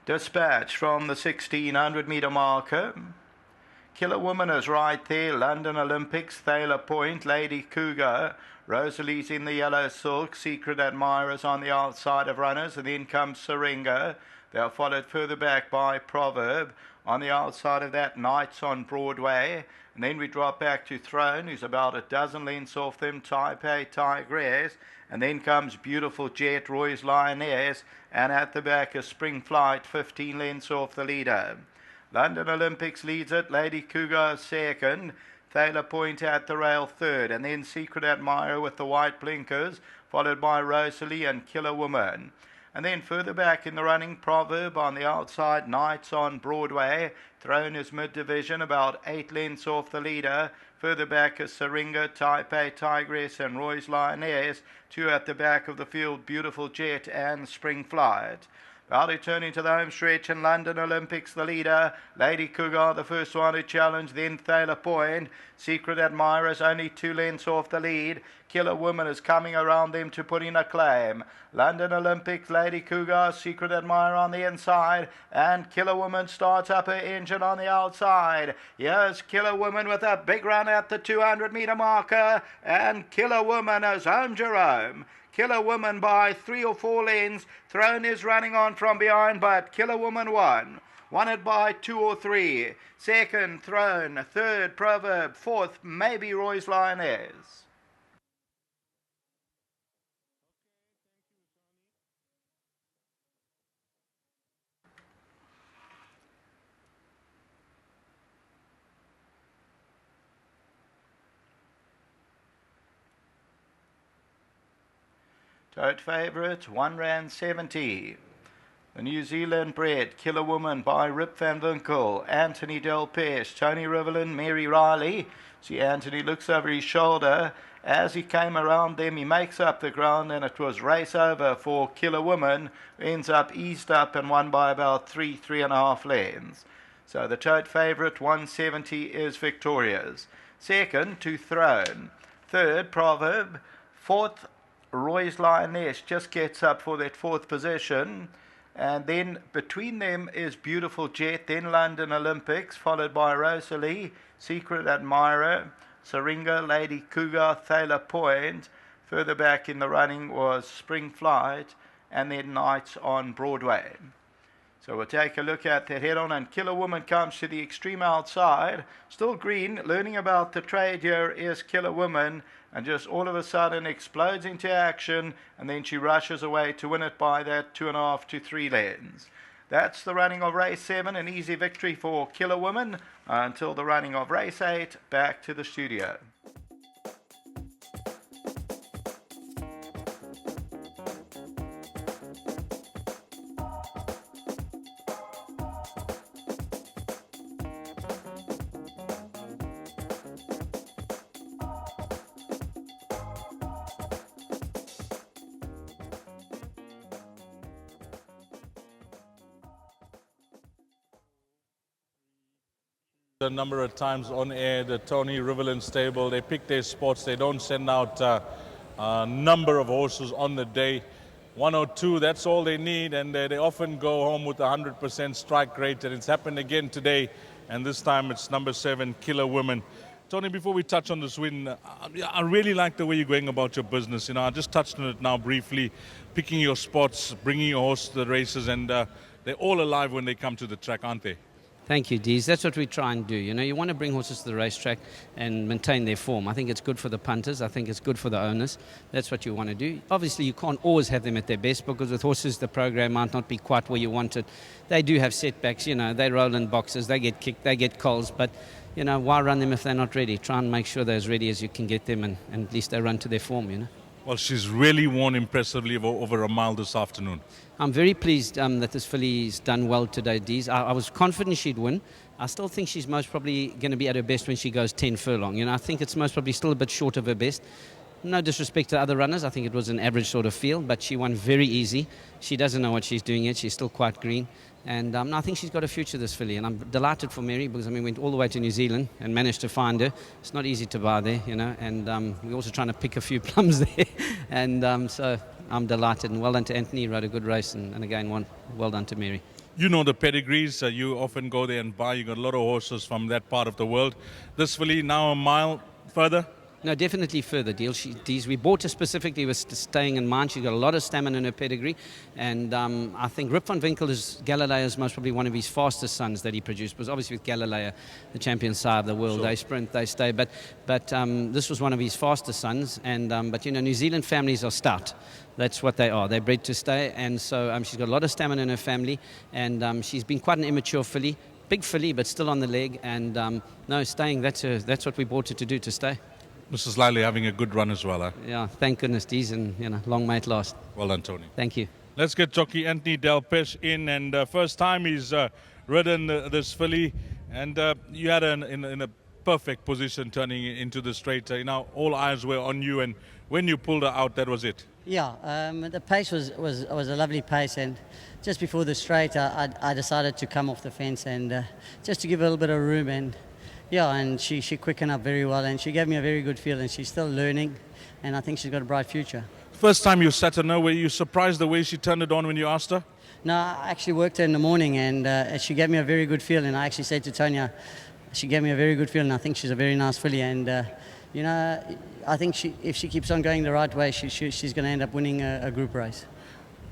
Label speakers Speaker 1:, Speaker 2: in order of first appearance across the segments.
Speaker 1: Dispatch from the 1600-meter marker. Killer Woman is right there. London Olympics, Thaler Point, Lady Cougar. Rosalie's in the yellow silk. Secret Admirers on the outside of runners. And then comes Syringa. They're followed further back by Proverb. On the outside of that, Knights on Broadway. And then we drop back to Throne, who's about a dozen lengths off them. Taipei Tigress. And then comes Beautiful Jet, Roy's Lioness. And at the back is Spring Flight, 15 lengths off the leader. London Olympics leads it. Lady Cougar second. Thaler Point at the rail third. And then Secret Admirer with the white blinkers, followed by Rosalie and Killer Woman. And then further back in the running, Proverb on the outside, Knights on Broadway. Throne is mid-division, about 8 lengths off the leader. Further back is Syringa, Taipei Tigress and Roy's Lioness. Two at the back of the field, Beautiful Jet and Spring Flight. About returning to the home stretch in London Olympics, the leader. Lady Cougar, the first one to challenge, then Thaler Point. Secret Admirers only 2 lengths off the lead. Killer Woman is coming around them to put in a claim. London Olympics, Lady Cougar, Secret Admirer on the inside. And Killer Woman starts up her engine on the outside. Here's Killer Woman with a big run at the 200-meter marker. And Killer Woman is home, Jerome. Killer Woman by 3 or 4 lengths. Throne is running on from behind, but Killer Woman won. Won it by 2 or 3. Second, Throne. Third, Proverb. Fourth, maybe Roy's Lioness. Tote favourite, R1.70. The New Zealand bred Killer Woman by Rip Van Winkle, Anthony Del Pesh, Tony Rivelin, Mary Riley. See, Anthony looks over his shoulder. As he came around them, he makes up the ground, and it was race over for Killer Woman, who ends up eased up and won by about 3.5 lengths. So the tote favourite, R1.70, is victorious. Second, to Throne. Third, Proverb. Fourth, Roy's Lioness just gets up for that 4th position. And then between them is Beautiful Jet, then London Olympics, followed by Rosalie, Secret Admirer, Syringa, Lady Cougar, Thaler Point. Further back in the running was Spring Flight, and then Knights on Broadway. So we'll take a look at that head-on, and Killer Woman comes to the extreme outside. Still green, learning about the trade here is Killer Woman, and just all of a sudden explodes into action, and then she rushes away to win it by that 2.5 to 3 lengths. That's the running of race 7, an easy victory for Killer Woman. Until the running of race 8, back to the studio.
Speaker 2: A number of times on air, the Tony Rivelin stable, they pick their spots. They don't send out a number of horses on the day. 1 or 2, that's all they need, and they often go home with 100% strike rate, and it's happened again today, and this time it's number 7, Killer Woman. Tony, before we touch on this win, I really like the way you're going about your business. You know, I just touched on it now briefly, picking your spots, bringing your horse to the races, and they're all alive when they come to the track, aren't they?
Speaker 3: Thank you, Dees. That's what we try and do. You know, you want to bring horses to the racetrack and maintain their form. I think it's good for the punters. I think it's good for the owners. That's what you want to do. Obviously, you can't always have them at their best because with horses, the program might not be quite where you want it. They do have setbacks. You know, they roll in boxes, they get kicked, they get coals. But, you know, why run them if they're not ready? Try and make sure they're as ready as you can get them, and at least they run to their form, you know.
Speaker 2: Well, she's really won impressively over a mile this afternoon.
Speaker 3: I'm very pleased that this filly's done well today, Dees. I was confident she'd win. I still think she's most probably going to be at her best when she goes 10 furlong. You know, I think it's most probably still a bit short of her best. No disrespect to other runners. I think it was an average sort of field, but she won very easy. She doesn't know what she's doing yet. She's still quite green. And I think she's got a future, this filly. And I'm delighted for Mary because, we went all the way to New Zealand and managed to find her. It's not easy to buy there, you know. And we're also trying to pick a few plums there. And so I'm delighted. And well done to Anthony. He rode a good race. And again, well done to Mary.
Speaker 2: You know the pedigrees. You often go there and buy. You got a lot of horses from that part of the world. This filly now a mile further.
Speaker 3: No, definitely further deal. We bought her specifically with staying in mind. She's got a lot of stamina in her pedigree, and I think Rip van Winkle is Galileo's most probably one of his fastest sons that he produced. Because obviously with Galileo, the champion sire of the world, They sprint, they stay. But this was one of his fastest sons, and but New Zealand families are stout. That's what they are. They're bred to stay, and so she's got a lot of stamina in her family, and she's been quite an immature filly. Big filly, but still on the leg, and no, staying. That's what we bought her to do, to stay.
Speaker 2: Mrs. Liley having a good run as well, huh?
Speaker 3: Yeah, thank goodness, Dees, and long may it last.
Speaker 2: Well done, Tony.
Speaker 3: Thank you.
Speaker 2: Let's get jockey Anthony Delpech in, and first time he's ridden this filly, and you had in a perfect position turning into the straight. All eyes were on you, and when you pulled her out, that was it.
Speaker 4: Yeah, the pace was a lovely pace, and just before the straight, I decided to come off the fence and just to give her a little bit of room, and she quickened up very well, and she gave me a very good feel, and she's still learning, and I think she's got a bright future.
Speaker 2: First time you sat her, were you surprised the way she turned it on when you asked her?
Speaker 4: No, I actually worked her in the morning, and she gave me a very good feel, and I actually said to Tonya, she gave me a very good feel, and I think she's a very nice filly, and I think if she keeps on going the right way, she's going to end up winning a group race.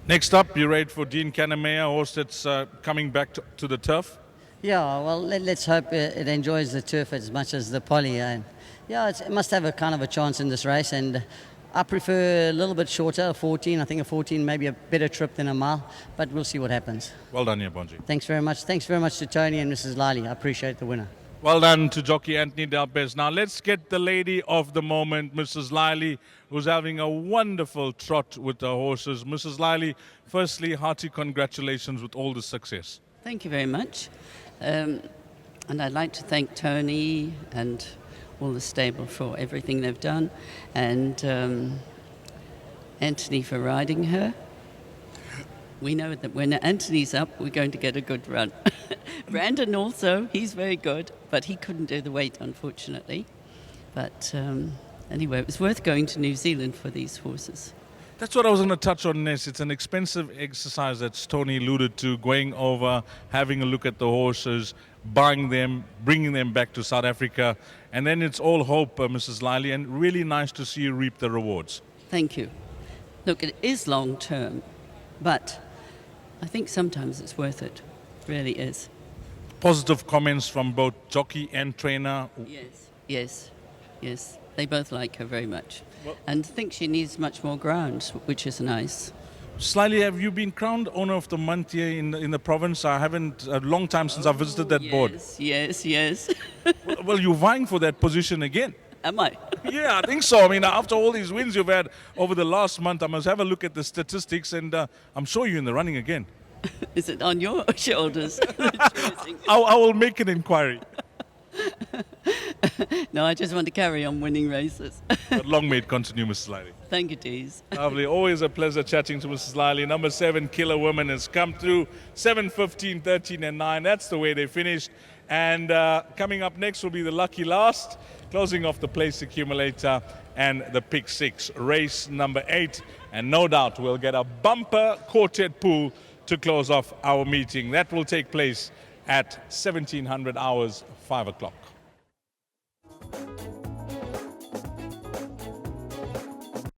Speaker 2: Next up, you ride for Dean Cannemeyer, a horse that's coming back to the turf.
Speaker 4: Yeah, well, let's hope it enjoys the turf as much as the poly. And it must have a kind of a chance in this race, and I prefer a little bit shorter, a 14. I think a 14 may be a better trip than a mile, but we'll see what happens.
Speaker 2: Well done, Bonji.
Speaker 4: Thanks very much. Thanks very much to Tony and Mrs. Liley. I appreciate the winner.
Speaker 2: Well done to jockey Anthony Delpech. Now let's get the lady of the moment, Mrs. Liley, who's having a wonderful trot with the horses. Mrs. Liley, firstly, hearty congratulations with all the success.
Speaker 5: Thank you very much. And I'd like to thank Tony and all the stable for everything they've done, and Anthony for riding her. We know that when Anthony's up, we're going to get a good run. Brandon also, he's very good, but he couldn't do the weight, unfortunately. But anyway, it was worth going to New Zealand for these horses.
Speaker 2: That's what I was going to touch on, Ness. It's an expensive exercise that Tony alluded to, going over, having a look at the horses, buying them, bringing them back to South Africa. And then it's all hope, Mrs. Liley, and really nice to see you reap the rewards.
Speaker 5: Thank you. Look, it is long term, but I think sometimes it's worth it. It really is.
Speaker 2: Positive comments from both jockey and trainer.
Speaker 5: Yes. They both like her very much. And think she needs much more ground, which is nice.
Speaker 2: Slightly, have you been crowned owner of the month here in the province? I haven't, a long time since I visited that board.
Speaker 5: Yes.
Speaker 2: Well, you're vying for that position again.
Speaker 5: Am I?
Speaker 2: Yeah, I think so. I mean, after all these wins you've had over the last month, I must have a look at the statistics, and I'm sure you're in the running again.
Speaker 5: Is it on your shoulders?
Speaker 2: I will make an inquiry.
Speaker 5: No, I just want to carry on winning races.
Speaker 2: But long may it continue, Mrs. Liley.
Speaker 5: Thank you, Dees.
Speaker 2: Lovely. Always a pleasure chatting to Mrs. Liley. Number 7, Killer Woman, has come through. 7, 15, 13, and 9. That's the way they finished. And coming up next will be the lucky last, closing off the place accumulator and the pick 6, race number 8. And no doubt we'll get a bumper quartet pool to close off our meeting. That will take place at 1700 hours, 5 o'clock.